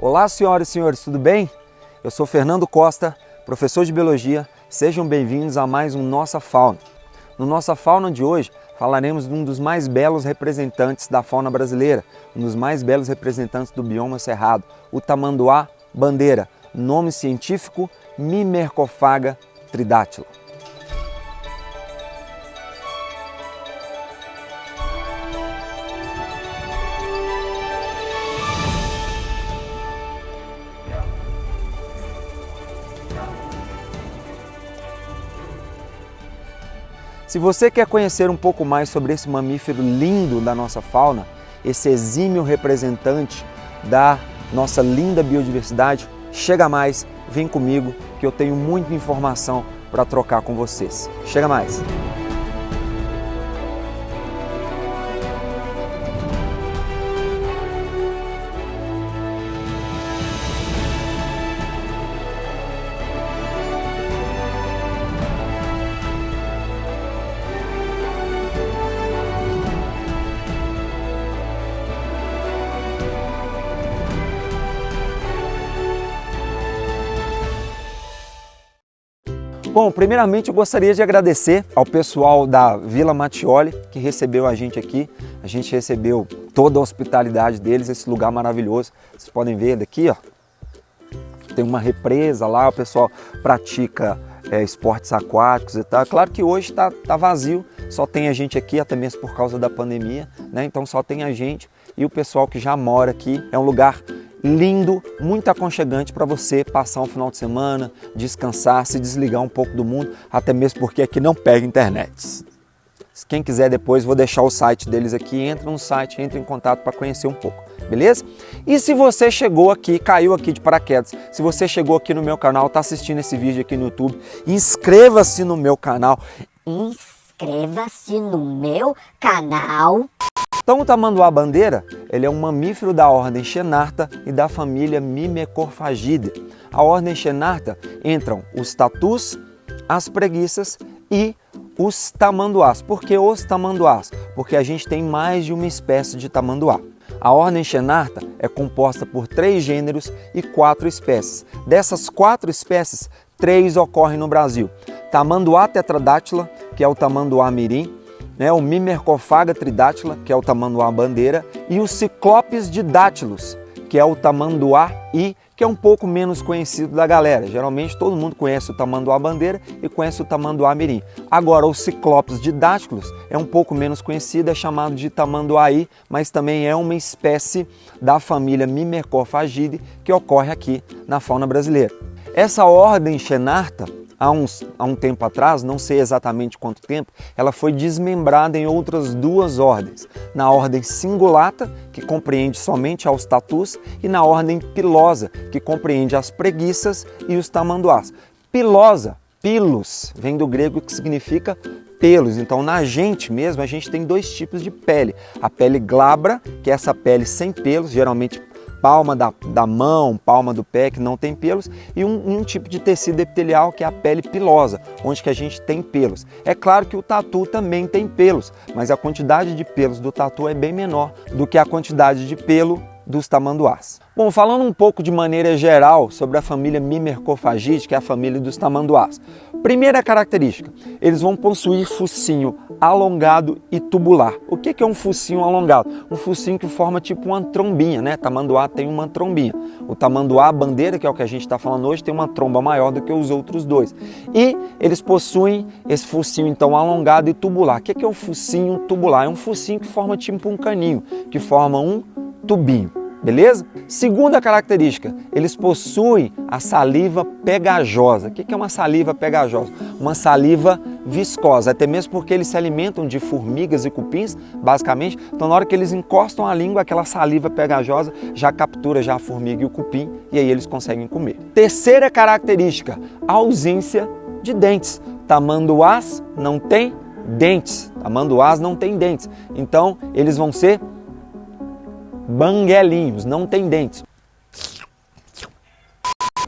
Olá, senhoras e senhores, tudo bem? Eu sou Fernando Costa, professor de Biologia. Sejam bem-vindos a mais um Nossa Fauna. No Nossa Fauna de hoje, falaremos de um dos mais belos representantes da fauna brasileira, um dos mais belos representantes do bioma cerrado, o tamanduá-bandeira, nome científico Mimercophaga tridátila. Se você quer conhecer um pouco mais sobre esse mamífero lindo da nossa fauna, esse exímio representante da nossa linda biodiversidade, chega mais, vem comigo que eu tenho muita informação para trocar com vocês. Chega mais! Bom, primeiramente eu gostaria de agradecer ao pessoal da Vila Mattioli que recebeu a gente aqui. A gente recebeu toda a hospitalidade deles, esse lugar maravilhoso. Vocês podem ver daqui, ó. Tem uma represa lá, o pessoal pratica esportes aquáticos e tal. Claro que hoje tá vazio, só tem a gente aqui, até mesmo por causa da pandemia, né? Então só tem a gente e o pessoal que já mora aqui. É um lugar lindo, muito aconchegante para você passar um final de semana, descansar, se desligar um pouco do mundo, até mesmo porque aqui não pega internet. Quem quiser depois, vou deixar o site deles aqui, entra no site, entra em contato para conhecer um pouco, beleza? E se você chegou aqui, caiu aqui de paraquedas, se você chegou aqui no meu canal, está assistindo esse vídeo aqui no YouTube, inscreva-se no meu canal. Inscreva-se no meu canal. Então o tamanduá-bandeira, ele é um mamífero da ordem Xenarta e da família Mimercophagidae. A ordem Xenarta entram os tatus, as preguiças e os tamanduás. Por que os tamanduás? Porque a gente tem mais de uma espécie de tamanduá. A ordem Xenarta é composta por 3 gêneros e 4 espécies. Dessas 4 espécies, 3 ocorrem no Brasil. Tamanduá tetradátila, que é o tamanduá mirim, o Mimercophaga tridátila, que é o tamanduá-bandeira, e o Cyclopes didátilos, que é o tamanduá-i, que é um pouco menos conhecido da galera. Geralmente todo mundo conhece o tamanduá-bandeira e conhece o tamanduá-mirim. Agora o Cyclopes didátilos é um pouco menos conhecido, é chamado de tamanduá-i, mas também é uma espécie da família Mimercophagidae que ocorre aqui na fauna brasileira. Essa ordem Xenarta, há um tempo atrás, não sei exatamente quanto tempo, ela foi desmembrada em outras 2 ordens. Na ordem Cingulata, que compreende somente aos tatus, e na ordem Pilosa, que compreende as preguiças e os tamanduás. Pilosa, pilos, vem do grego que significa pelos. Então na gente mesmo, a gente tem 2 tipos de pele. A pele glabra, que é essa pele sem pelos, geralmente palma da mão, palma do pé, que não tem pelos, e um tipo de tecido epitelial que é a pele pilosa, onde que a gente tem pelos. É claro que o tatu também tem pelos, mas a quantidade de pelos do tatu é bem menor do que a quantidade de pelo dos tamanduás. Bom, falando um pouco de maneira geral sobre a família Mimercophagidae, que é a família dos tamanduás. Primeira característica, eles vão possuir focinho alongado e tubular. O que é um focinho alongado? Um focinho que forma tipo uma trombinha, né? Tamanduá tem uma trombinha. O tamanduá-bandeira, que é o que a gente está falando hoje, tem uma tromba maior do que os outros 2. E eles possuem esse focinho então alongado e tubular. O que é um focinho tubular? É um focinho que forma tipo um caninho, que forma um tubinho, beleza? Segunda característica, eles possuem a saliva pegajosa. O que é uma saliva pegajosa? Uma saliva viscosa, até mesmo porque eles se alimentam de formigas e cupins, basicamente. Então na hora que eles encostam a língua, aquela saliva pegajosa já captura já a formiga e o cupim e aí eles conseguem comer. Terceira característica, a ausência de dentes. Tamanduás não tem dentes, tamanduás não tem dentes. Então eles vão ser banguelinhos, não tem dentes.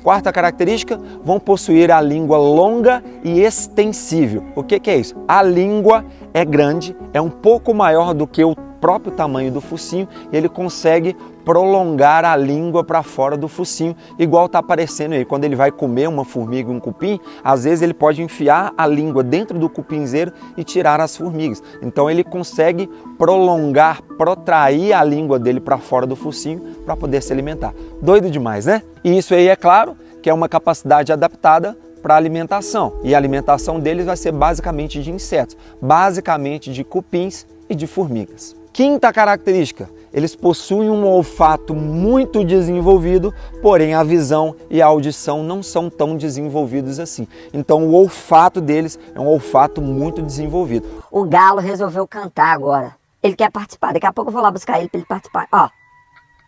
Quarta característica, vão possuir a língua longa e extensível. O que é isso? A língua é grande, é um pouco maior do que o próprio tamanho do focinho e ele consegue prolongar a língua para fora do focinho, igual está aparecendo aí. Quando ele vai comer uma formiga e um cupim, às vezes ele pode enfiar a língua dentro do cupinzeiro e tirar as formigas. Então ele consegue prolongar, protrair a língua dele para fora do focinho para poder se alimentar. Doido demais, né? E isso aí, é claro, que é uma capacidade adaptada para a alimentação. E a alimentação deles vai ser basicamente de insetos, basicamente de cupins e de formigas. Quinta característica, eles possuem um olfato muito desenvolvido, porém a visão e a audição não são tão desenvolvidos assim. Então o olfato deles é um olfato muito desenvolvido. O galo resolveu cantar agora. Ele quer participar. Daqui a pouco eu vou lá buscar ele para ele participar. Ó,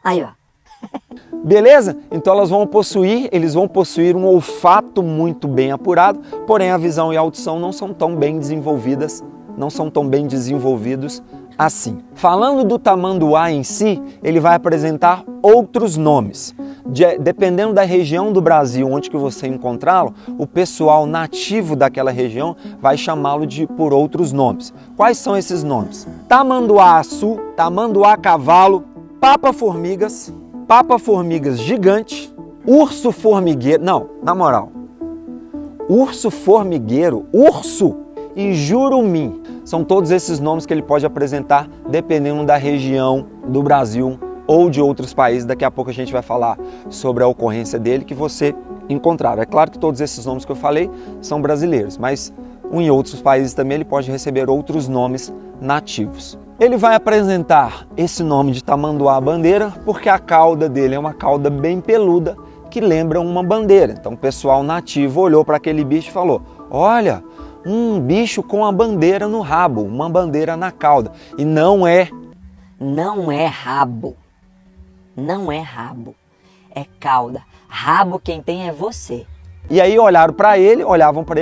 aí ó. Beleza? Então eles vão possuir um olfato muito bem apurado, porém a visão e a audição não são tão bem desenvolvidos assim. Falando do tamanduá em si, ele vai apresentar outros nomes. Dependendo da região do Brasil onde que você encontrá-lo, o pessoal nativo daquela região vai chamá-lo por outros nomes. Quais são esses nomes? Tamanduá-açu, tamanduá-cavalo, papa-formigas gigante, urso formigueiro, não, na moral, urso formigueiro, urso e jurumim. São todos esses nomes que ele pode apresentar dependendo da região do Brasil ou de outros países. Daqui a pouco a gente vai falar sobre a ocorrência dele que você encontrar. É claro que todos esses nomes que eu falei são brasileiros, mas em outros países também ele pode receber outros nomes nativos. Ele vai apresentar esse nome de tamanduá-bandeira porque a cauda dele é uma cauda bem peluda que lembra uma bandeira. Então o pessoal nativo olhou para aquele bicho e falou: olha, um bicho com a bandeira no rabo, uma bandeira na cauda. E não é rabo. Não é rabo. É cauda. Rabo quem tem é você. E aí olhavam para ele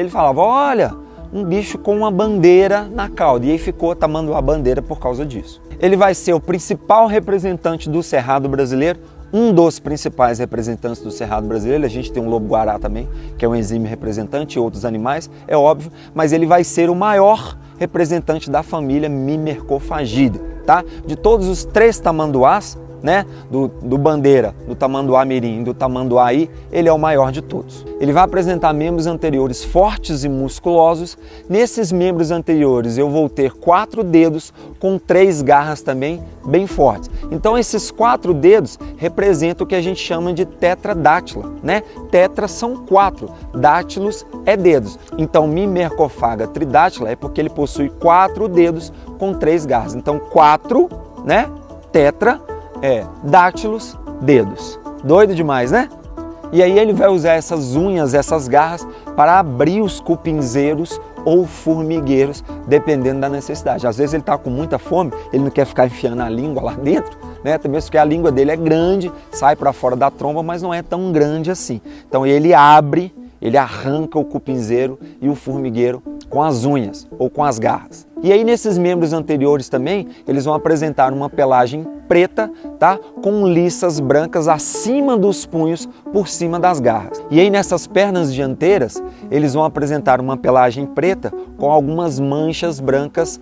e falavam: olha, um bicho com uma bandeira na cauda. E aí ficou tamanduá-bandeira por causa disso. Ele vai ser o principal representante do cerrado brasileiro, um dos principais representantes do cerrado brasileiro. A gente tem um lobo-guará também, que é um exímio representante, e outros animais, é óbvio, mas ele vai ser o maior representante da família Myrmecophagida, tá? De todos os 3 tamanduás, né, do bandeira, do tamanduá-mirim e do tamanduá-i, ele é o maior de todos. Ele vai apresentar membros anteriores fortes e musculosos. Nesses membros anteriores eu vou ter 4 dedos com 3 garras também bem fortes. Então esses 4 dedos representam o que a gente chama de tetradátila, né? Tetra são 4, dátilos é dedos. Então Myrmecophaga tridátila é porque ele possui 4 dedos com 3 garras. Então 4, né? Tetra dátilos, dedos. Doido demais, né? E aí ele vai usar essas unhas, essas garras, para abrir os cupinzeiros ou formigueiros, dependendo da necessidade. Às vezes ele está com muita fome, ele não quer ficar enfiando a língua lá dentro, né? Também porque a língua dele é grande, sai para fora da tromba, mas não é tão grande assim. Então ele abre, ele arranca o cupinzeiro e o formigueiro com as unhas ou com as garras. E aí nesses membros anteriores também, eles vão apresentar uma pelagem preta, tá? Com liças brancas acima dos punhos, por cima das garras. E aí nessas pernas dianteiras, eles vão apresentar uma pelagem preta com algumas manchas brancas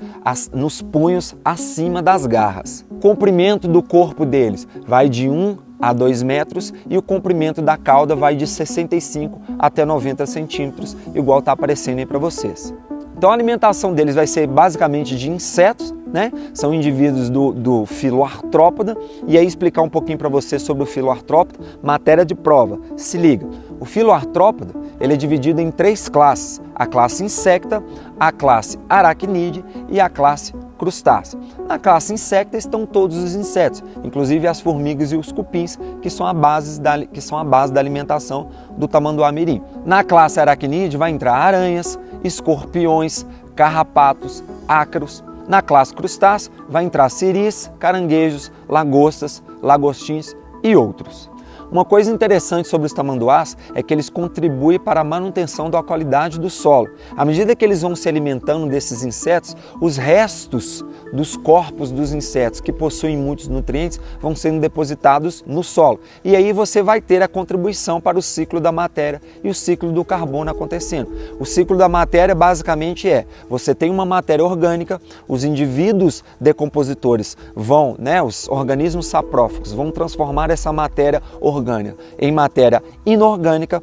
nos punhos acima das garras. O comprimento do corpo deles vai de 1 a 2 metros e o comprimento da cauda vai de 65 até 90 centímetros, igual está aparecendo aí para vocês. Então a alimentação deles vai ser basicamente de insetos, né? São indivíduos do filo artrópoda. E aí explicar um pouquinho para você sobre o filo artrópoda, matéria de prova. Se liga, o filo artrópoda ele é dividido em 3 classes: a classe insecta, a classe aracnídea e a classe crustácea. Na classe insecta estão todos os insetos, inclusive as formigas e os cupins, que são a base da alimentação do tamanduá-mirim. Na classe aracnídea vai entrar aranhas, escorpiões, carrapatos, ácaros. Na classe crustácea vai entrar siris, caranguejos, lagostas, lagostins e outros. Uma coisa interessante sobre os tamanduás é que eles contribuem para a manutenção da qualidade do solo. À medida que eles vão se alimentando desses insetos, os restos dos corpos dos insetos que possuem muitos nutrientes vão sendo depositados no solo. E aí você vai ter a contribuição para o ciclo da matéria e o ciclo do carbono acontecendo. O ciclo da matéria basicamente você tem uma matéria orgânica, os indivíduos decompositores vão, os organismos saprófagos vão transformar essa matéria orgânica em matéria inorgânica,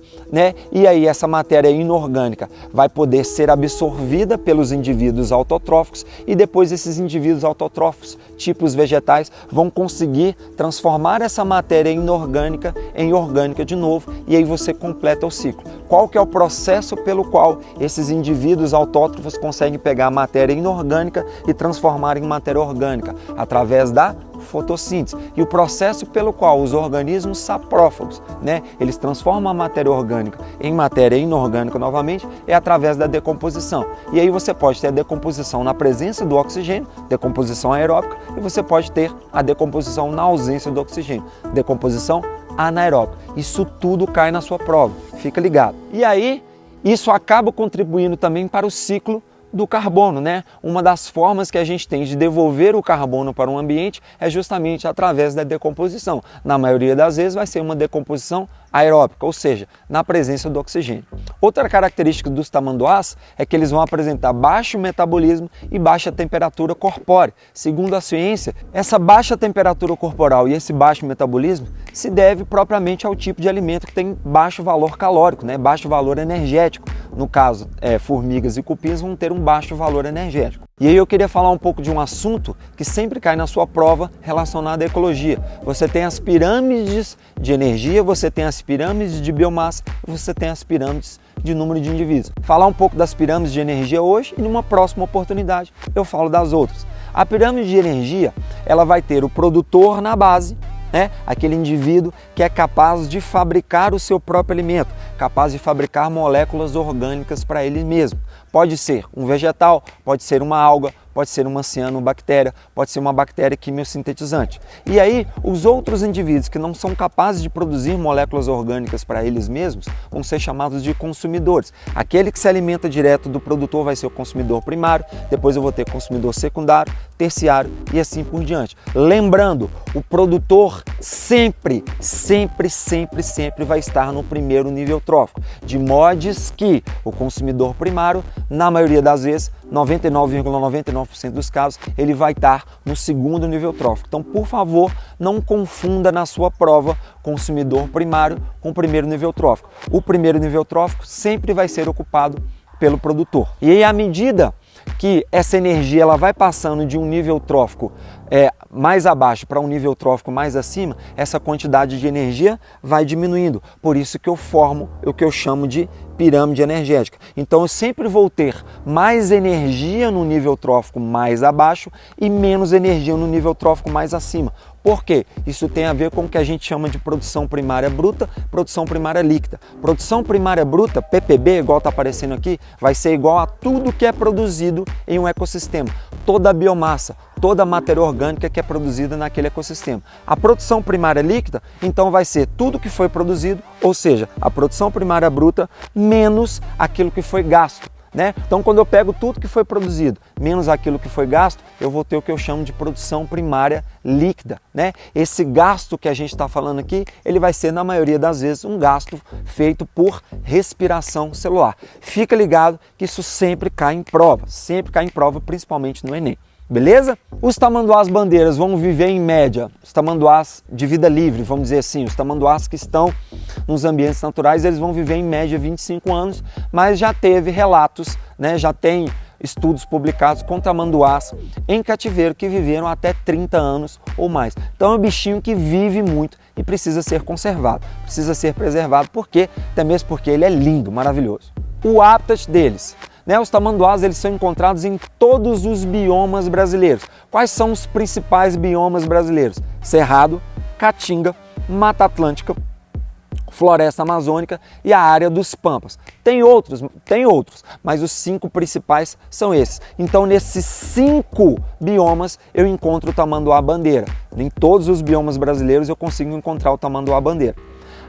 e aí essa matéria inorgânica vai poder ser absorvida pelos indivíduos autotróficos e depois esses indivíduos autotróficos, tipos vegetais, vão conseguir transformar essa matéria inorgânica em orgânica de novo e aí você completa o ciclo. Qual que é o processo pelo qual esses indivíduos autótrofos conseguem pegar a matéria inorgânica e transformar em matéria orgânica? Através da fotossíntese. E o processo pelo qual os organismos saprófagos, eles transformam a matéria orgânica em matéria inorgânica novamente é através da decomposição. E aí você pode ter a decomposição na presença do oxigênio, decomposição aeróbica, e você pode ter a decomposição na ausência do oxigênio, decomposição anaeróbica. Isso tudo cai na sua prova, fica ligado. E aí, isso acaba contribuindo também para o ciclo do carbono, Uma das formas que a gente tem de devolver o carbono para o ambiente é justamente através da decomposição. Na maioria das vezes vai ser uma decomposição aeróbica, ou seja, na presença do oxigênio. Outra característica dos tamanduás é que eles vão apresentar baixo metabolismo e baixa temperatura corpórea. Segundo a ciência, essa baixa temperatura corporal e esse baixo metabolismo se deve propriamente ao tipo de alimento que tem baixo valor calórico, baixo valor energético. No caso, formigas e cupins vão ter um baixo valor energético. E aí eu queria falar um pouco de um assunto que sempre cai na sua prova relacionado à ecologia. Você tem as pirâmides de energia, você tem as pirâmides de biomassa, você tem as pirâmides de número de indivíduos. Falar um pouco das pirâmides de energia hoje e numa próxima oportunidade eu falo das outras. A pirâmide de energia, ela vai ter o produtor na base, aquele indivíduo que é capaz de fabricar o seu próprio alimento, capaz de fabricar moléculas orgânicas para ele mesmo. Pode ser um vegetal, pode ser uma alga, pode ser uma cianobactéria, pode ser uma bactéria quimiosintetizante. E aí, os outros indivíduos que não são capazes de produzir moléculas orgânicas para eles mesmos vão ser chamados de consumidores. Aquele que se alimenta direto do produtor vai ser o consumidor primário, depois eu vou ter consumidor secundário, terciário e assim por diante. Lembrando, o produtor sempre vai estar no primeiro nível trófico, de modos que o consumidor primário, na maioria das vezes, 99,99% dos casos, ele vai estar no segundo nível trófico. Então, por favor, não confunda na sua prova consumidor primário com primeiro nível trófico. O primeiro nível trófico sempre vai ser ocupado pelo produtor. E aí, à medida que essa energia ela vai passando de um nível trófico mais abaixo para um nível trófico mais acima, essa quantidade de energia vai diminuindo. Por isso que eu formo o que eu chamo de pirâmide energética. Então eu sempre vou ter mais energia no nível trófico mais abaixo e menos energia no nível trófico mais acima. Por quê? Isso tem a ver com o que a gente chama de produção primária bruta, produção primária líquida. Produção primária bruta, PPB, igual está aparecendo aqui, vai ser igual a tudo que é produzido em um ecossistema. Toda a biomassa, toda a matéria orgânica que é produzida naquele ecossistema. A produção primária líquida, então, vai ser tudo que foi produzido, ou seja, a produção primária bruta menos aquilo que foi gasto. Então, quando eu pego tudo que foi produzido menos aquilo que foi gasto, eu vou ter o que eu chamo de produção primária líquida. Esse gasto que a gente está falando aqui, ele vai ser, na maioria das vezes, um gasto feito por respiração celular. Fica ligado que isso sempre cai em prova, principalmente no Enem. Beleza? Os tamanduás bandeiras vão viver em média, os tamanduás de vida livre, vamos dizer assim, os tamanduás que estão nos ambientes naturais, eles vão viver em média 25 anos, mas já teve relatos, já tem estudos publicados com tamanduás em cativeiro que viveram até 30 anos ou mais. Então é um bichinho que vive muito e precisa ser conservado, precisa ser preservado, até mesmo porque ele é lindo, maravilhoso. O habitat deles. Os tamanduás eles são encontrados em todos os biomas brasileiros. Quais são os principais biomas brasileiros? Cerrado, Caatinga, Mata Atlântica, Floresta Amazônica e a área dos Pampas. Tem outros, mas os 5 principais são esses. Então, nesses 5 biomas eu encontro o tamanduá bandeira. Em todos os biomas brasileiros eu consigo encontrar o tamanduá bandeira.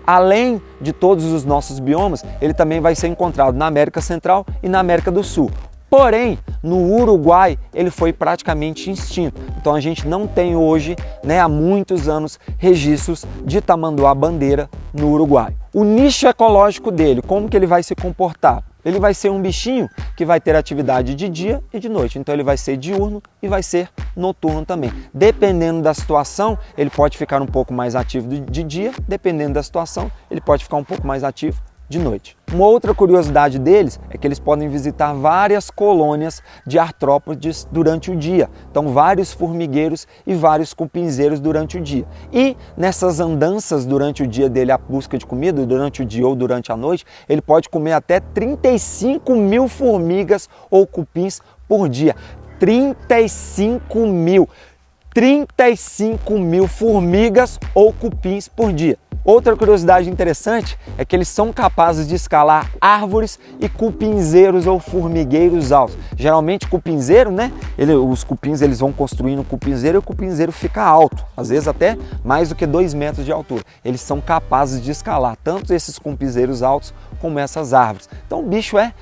Além de todos os nossos biomas, ele também vai ser encontrado na América Central e na América do Sul. Porém, no Uruguai, ele foi praticamente extinto. Então a gente não tem hoje, há muitos anos, registros de tamanduá-bandeira no Uruguai. O nicho ecológico dele, como que ele vai se comportar? Ele vai ser um bichinho que vai ter atividade de dia e de noite. Então ele vai ser diurno e vai ser noturno também. Dependendo da situação, ele pode ficar um pouco mais ativo de dia. Dependendo da situação, ele pode ficar um pouco mais ativo de noite. Uma outra curiosidade deles é que eles podem visitar várias colônias de artrópodes durante o dia. Então, vários formigueiros e vários cupinzeiros durante o dia. E nessas andanças durante o dia dele, a busca de comida, durante o dia ou durante a noite, ele pode comer até 35 mil formigas ou cupins por dia. 35 mil! 35 mil formigas ou cupins por dia. Outra curiosidade interessante é que eles são capazes de escalar árvores e cupinzeiros ou formigueiros altos. Geralmente cupinzeiro, os cupins eles vão construindo um cupinzeiro e o cupinzeiro fica alto, às vezes até mais do que 2 metros de altura. Eles são capazes de escalar tanto esses cupinzeiros altos como essas árvores. Então o bicho é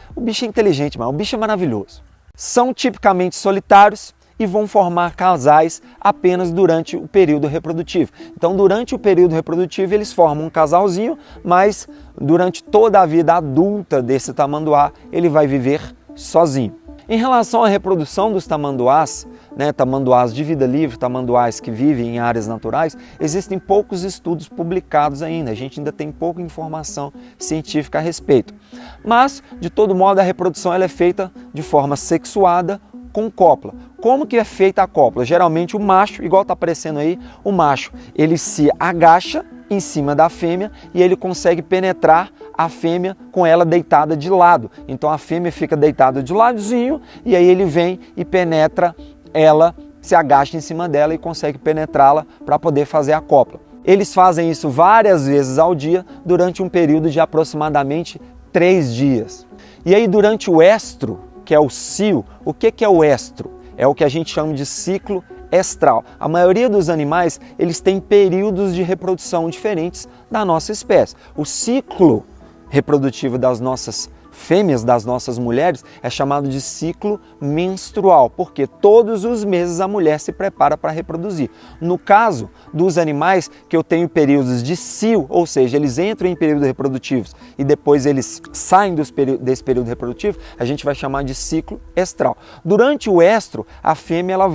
inteligente, mas o bicho é maravilhoso. São tipicamente solitários e vão formar casais apenas durante o período reprodutivo. Então, durante o período reprodutivo, eles formam um casalzinho, mas durante toda a vida adulta desse tamanduá, ele vai viver sozinho. Em relação à reprodução dos tamanduás, tamanduás de vida livre, tamanduás que vivem em áreas naturais, existem poucos estudos publicados ainda, a gente ainda tem pouca informação científica a respeito. Mas, de todo modo, a reprodução ela é feita de forma sexuada, com cópula. Como que é feita a cópula? Geralmente o macho, igual está aparecendo aí, o macho, ele se agacha em cima da fêmea e ele consegue penetrar a fêmea com ela deitada de lado. Então a fêmea fica deitada de ladinho e aí ele vem e penetra ela, se agacha em cima dela e consegue penetrá-la para poder fazer a cópula. Eles fazem isso várias vezes ao dia durante um período de aproximadamente 3 dias. E aí durante o estro, que é o cio, o que é o estro? É o que a gente chama de ciclo estral. A maioria dos animais, eles têm períodos de reprodução diferentes da nossa espécie. O ciclo reprodutivo das nossas fêmeas, das nossas mulheres, é chamado de ciclo menstrual, porque todos os meses a mulher se prepara para reproduzir. No caso dos animais, que eu tenho períodos de cio, ou seja, eles entram em períodos reprodutivos e depois eles saem desse período reprodutivo, a gente vai chamar de ciclo estral. Durante o estro, a fêmea ela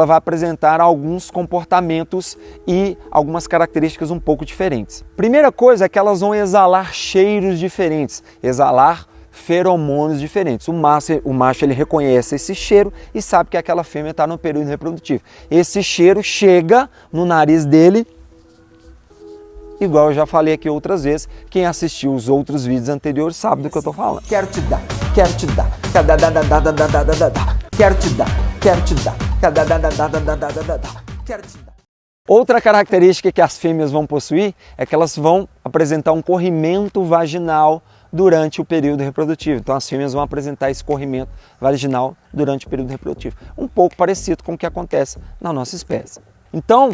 vai apresentar alguns comportamentos e algumas características um pouco diferentes. Primeira coisa é que elas vão exalar cheiros diferentes, exalar feromônios diferentes. O macho ele reconhece esse cheiro e sabe que aquela fêmea está no período reprodutivo. Esse cheiro chega no nariz dele, igual eu já falei aqui outras vezes, quem assistiu os outros vídeos anteriores sabe do que eu estou falando. Quero te dar, quero te dar, quero te dar, quero te dar. Outra característica que as fêmeas vão possuir é que elas vão apresentar um corrimento vaginal durante o período reprodutivo. Então as fêmeas vão apresentar esse corrimento vaginal durante o período reprodutivo. Um pouco parecido com o que acontece na nossa espécie. Então,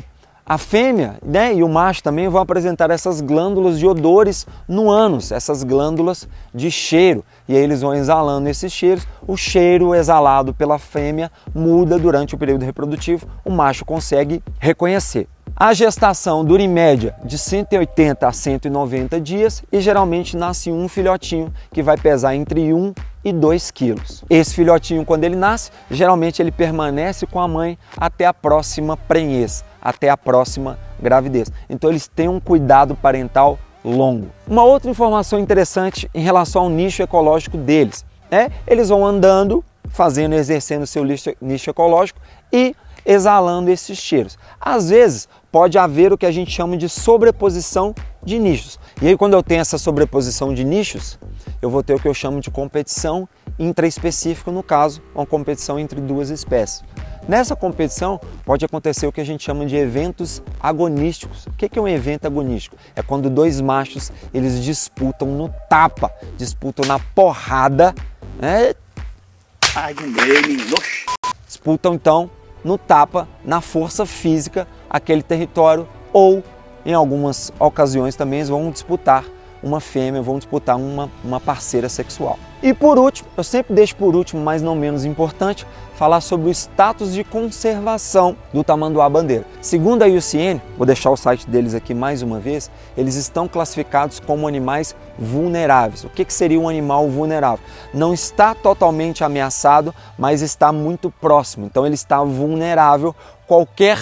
a fêmea e o macho também vão apresentar essas glândulas de odores no ânus, essas glândulas de cheiro. E aí eles vão exalando esses cheiros. O cheiro exalado pela fêmea muda durante o período reprodutivo. O macho consegue reconhecer. A gestação dura em média de 180 a 190 dias e geralmente nasce um filhotinho que vai pesar entre 1 e 2 quilos. Esse filhotinho, quando ele nasce, geralmente ele permanece com a mãe até a próxima prenhez, até a próxima gravidez. Então eles têm um cuidado parental longo. Uma outra informação interessante em relação ao nicho ecológico deles é eles vão andando, exercendo seu nicho ecológico e exalando esses cheiros. Às vezes pode haver o que a gente chama de sobreposição de nichos. E aí quando eu tenho essa sobreposição de nichos, eu vou ter o que eu chamo de competição intraespecífica, no caso, uma competição entre 2 espécies. Nessa competição pode acontecer o que a gente chama de eventos agonísticos. O que é um evento agonístico? É quando 2 machos eles disputam no tapa, disputam na porrada, disputam então no tapa, na força física, aquele território ou em algumas ocasiões também eles vão disputar uma fêmea, vão disputar uma parceira sexual. E por último, eu sempre deixo por último, mas não menos importante, falar sobre o status de conservação do tamanduá-bandeira. Segundo a IUCN, vou deixar o site deles aqui mais uma vez, eles estão classificados como animais vulneráveis. O que seria um animal vulnerável? Não está totalmente ameaçado, mas está muito próximo. Então ele está vulnerável. Qualquer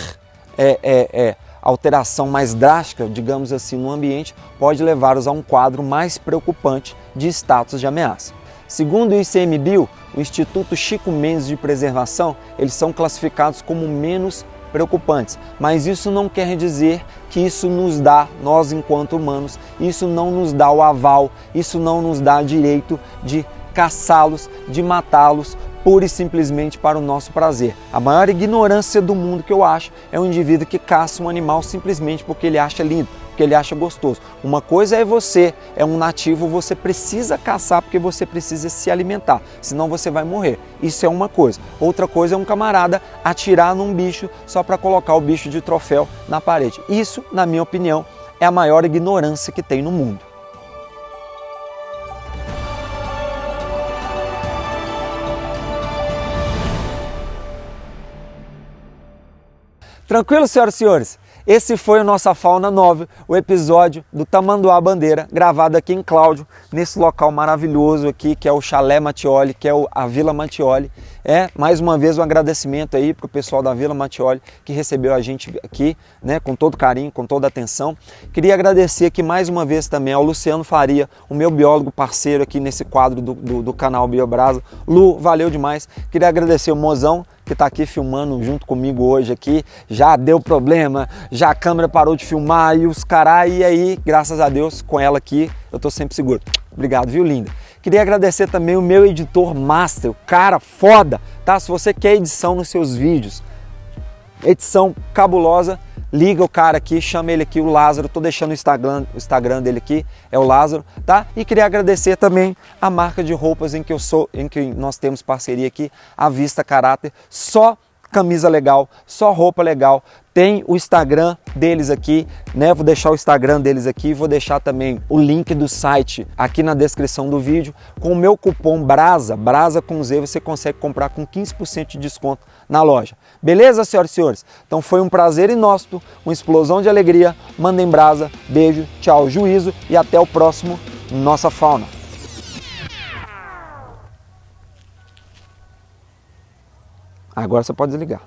alteração mais drástica, digamos assim, no ambiente, pode levá-los a um quadro mais preocupante de status de ameaça. Segundo o ICMBio, o Instituto Chico Mendes de Preservação, eles são classificados como menos preocupantes, mas isso não quer dizer que isso nos dá, nós enquanto humanos, isso não nos dá o aval, isso não nos dá direito de caçá-los, de matá-los, pura e simplesmente para o nosso prazer. A maior ignorância do mundo que eu acho é um indivíduo que caça um animal simplesmente porque ele acha lindo, porque ele acha gostoso. Uma coisa é você, é um nativo, você precisa caçar porque você precisa se alimentar, senão você vai morrer. Isso é uma coisa. Outra coisa é um camarada atirar num bicho só para colocar o bicho de troféu na parede. Isso, na minha opinião, é a maior ignorância que tem no mundo. Tranquilo, senhoras e senhores? Esse foi o Nossa Fauna 9, o episódio do tamanduá-bandeira, gravado aqui em Cláudio, nesse local maravilhoso aqui, que é o Chalé Mattioli, que é a Vila Mattioli. Mais uma vez um agradecimento aí para o pessoal da Vila Mattioli, que recebeu a gente aqui, né, com todo carinho, com toda atenção. Queria agradecer aqui mais uma vez também ao Luciano Faria, o meu biólogo parceiro aqui nesse quadro do canal Biobrasa. Lu, valeu demais. Queria agradecer o Mozão, que está aqui filmando junto comigo hoje aqui. Já deu problema, já a câmera parou de filmar e os caras, e aí, graças a Deus, com ela aqui, eu tô sempre seguro. Obrigado, viu, linda? Queria agradecer também o meu editor master, o cara foda, tá? Se você quer edição nos seus vídeos, edição cabulosa, liga o cara aqui, chama ele aqui, o Lázaro. Tô deixando o Instagram dele aqui, é o Lázaro, tá? E queria agradecer também a marca de roupas em que nós temos parceria aqui, a Vista Caráter. Só camisa legal, só roupa legal. Tem o Instagram deles aqui, né? Vou deixar o Instagram deles aqui, vou deixar também o link do site aqui na descrição do vídeo. Com o meu cupom BRASA, BRASA com Z, você consegue comprar com 15% de desconto na loja. Beleza, senhoras e senhores? Então foi um prazer inóspito, uma explosão de alegria. Mandem brasa, beijo, tchau, juízo e até o próximo Nossa Fauna. Agora você pode desligar.